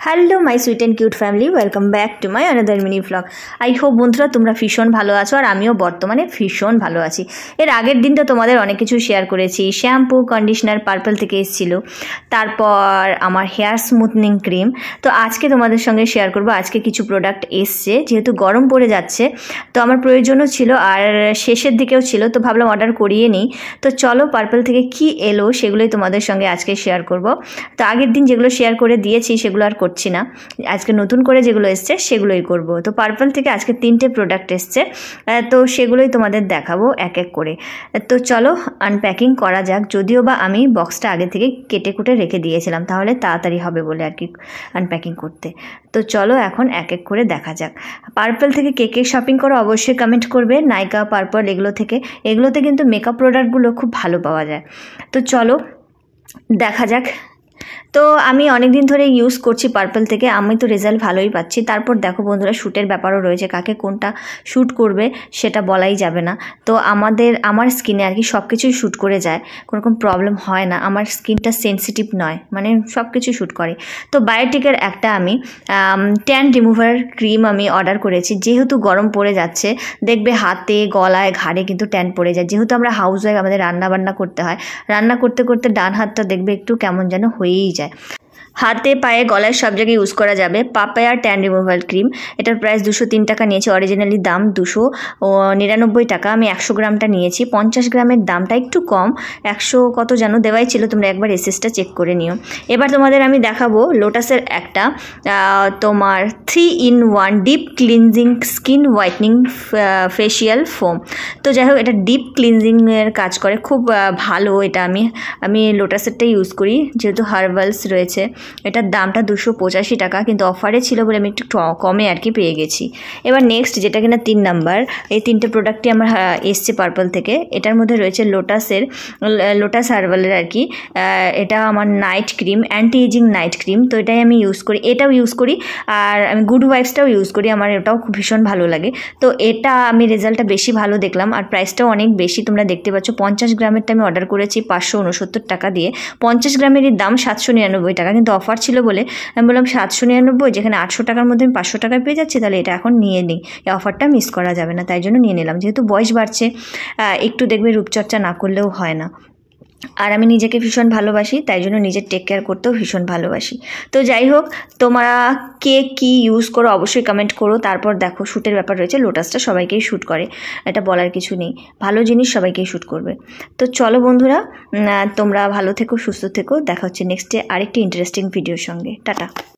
Hello my sweet and cute family, welcome back to my another mini blog. I hope বন্ধুরা তোমরা ভীষণ ভালো আছো, আর আমিও বর্তমানে ভীষণ ভালো আছি। এর আগের দিন তো তোমাদের অনেক কিছু শেয়ার করেছি। শ্যাম্পু, কন্ডিশনার পার্পল থেকে এসেছিলো, তারপর আমার হেয়ার স্মুথনিং ক্রিম। তো আজকে তোমাদের সঙ্গে শেয়ার করব আজকে কিছু প্রোডাক্ট এসছে, যেহেতু গরম পড়ে যাচ্ছে তো আমার প্রয়োজনও ছিল আর শেষের দিকেও ছিল, তো ভাবলাম অর্ডার করিয়ে নিই। তো চলো পার্পল থেকে কি এলো সেগুলোই তোমাদের সঙ্গে আজকে শেয়ার করব। তো আগের দিন যেগুলো শেয়ার করে দিয়েছি সেগুলো আর করছি না, আজকে নতুন করে যেগুলো এসছে সেগুলোই করব। তো পার্পল থেকে আজকে 3টে প্রোডাক্ট এসছে, তো সেগুলোই তোমাদের দেখাবো এক এক করে। তো চলো আনপ্যাকিং করা যাক, যদিও বা আমি বক্সটা আগে থেকে কেটে কুটে রেখে দিয়েছিলাম, তাহলে তাড়াতাড়ি হবে বলে আর কি আনপ্যাকিং করতে। তো চলো এখন এক এক করে দেখা যাক। পার্পল থেকে কে কে শপিং করো অবশ্যই কমেন্ট করবে। নাইকা, পার্পল এগুলোতে কিন্তু মেকআপ প্রোডাক্টগুলো খুব ভালো পাওয়া যায়। তো চলো দেখা যাক। তো আমি অনেক দিন ধরে ইউজ করছি পার্পল থেকে, আমি তো রেজাল্ট ভালোই পাচ্ছি। তারপর দেখো বন্ধুরা, শ্যুটের ব্যাপারও রয়েছে, কাকে কোনটা শ্যুট করবে সেটা বলাই যাবে না। তো আমার স্কিনে আর কি সব কিছুই শ্যুট করে যায়, কোনো রকম প্রবলেম হয় না। আমার স্কিনটা সেন্সিটিভ নয়, মানে সব কিছু শ্যুট করে। তো বায়োটিকের একটা আমি ট্যান রিমুভার ক্রিম আমি অর্ডার করেছি, যেহেতু গরম পড়ে যাচ্ছে। দেখবে হাতে, গলায়, ঘাড়ে কিন্তু ট্যান পড়ে যায়, যেহেতু আমরা হাউস ওয়াইফ, আমাদের রান্নাবান্না করতে হয়। রান্না করতে করতে ডান হাতটা দেখবে একটু কেমন যেন হয়েই যায়। হাতে, পায়ে, গলায় সব জায়গায় ইউজ করা যাবে পাপায়া ট্যান রিমুভাল ক্রিম। এটার প্রাইস 203 টাকা নিয়েছে, অরিজিনালি দাম 299 টাকা। আমি 100 গ্রামটা নিয়েছি, 50 গ্রামের দামটা একটু কম, 100 কত যেন দেওয়াই ছিল, তোমরা একবার এসএসটা চেক করে নিও। এবার তোমাদের আমি দেখাবো লোটাসের একটা তোমার 3-in-1 deep cleansing skin whitening facial foam. তো যাই হোক, এটা ডিপ ক্লিনজিংয়ের কাজ করে, খুব ভালো। এটা আমি লোটাসেরটাই ইউজ করি, যেহেতু হার্বালস রয়েছে। এটার দামটা 285 টাকা, কিন্তু অফারে ছিল বলে আমি একটু কমে আর কি পেয়ে গেছি। এবার নেক্সট যেটা কিনা 3 নাম্বার, এই 3টে প্রোডাক্টই আমার এসছে পার্পল থেকে। এটার মধ্যে রয়েছে লোটাস হার্বালের আর কি, এটা আমার night cream, anti ageing night cream. তো এটাই আমি ইউজ করি, এটাও ইউজ করি, আর আমি গুড ওয়াইফসটাও ইউজ করি, আমার এটাও খুব ভীষণ ভালো লাগে। তো এটা আমি রেজাল্টটা বেশি ভালো দেখলাম, আর প্রাইসটাও অনেক বেশি, তোমরা দেখতে পাচ্ছ। 50 গ্রামেরটা আমি অর্ডার করেছি 569 টাকা দিয়ে, 50 গ্রামেরই দাম 799 টাকা, কিন্তু অফার ছিল বলে আমি বললাম 799, যেখানে 800 টাকার মধ্যে আমি 500 টাকায় পেয়ে যাচ্ছি, তাহলে এটা এখন নিয়ে নিই, এই অফারটা মিস করা যাবে না, তাই জন্য নিয়ে নিলাম। যেহেতু বয়স বাড়ছে, একটু দেখবে রূপচর্চা না করলেও হয় না, আর আমি নিজেকে ভীষণ ভালোবাসি, তাই জন্য নিজের টেক কেয়ার করতেও ভীষণ ভালোবাসি। তো যাই হোক, তোমরা কে কী ইউজ করো অবশ্যই কমেন্ট করো। তারপর দেখো শ্যুটের ব্যাপার রয়েছে, লোটাসটা সবাইকেই শ্যুট করে, এটা বলার কিছু নেই, ভালো জিনিস সবাইকেই শ্যুট করবে। তো চলো বন্ধুরা, তোমরা ভালো থেকো, সুস্থ থেকো, দেখা হচ্ছে নেক্সটে আরেকটি ইন্টারেস্টিং ভিডিওর সঙ্গে। টাটা।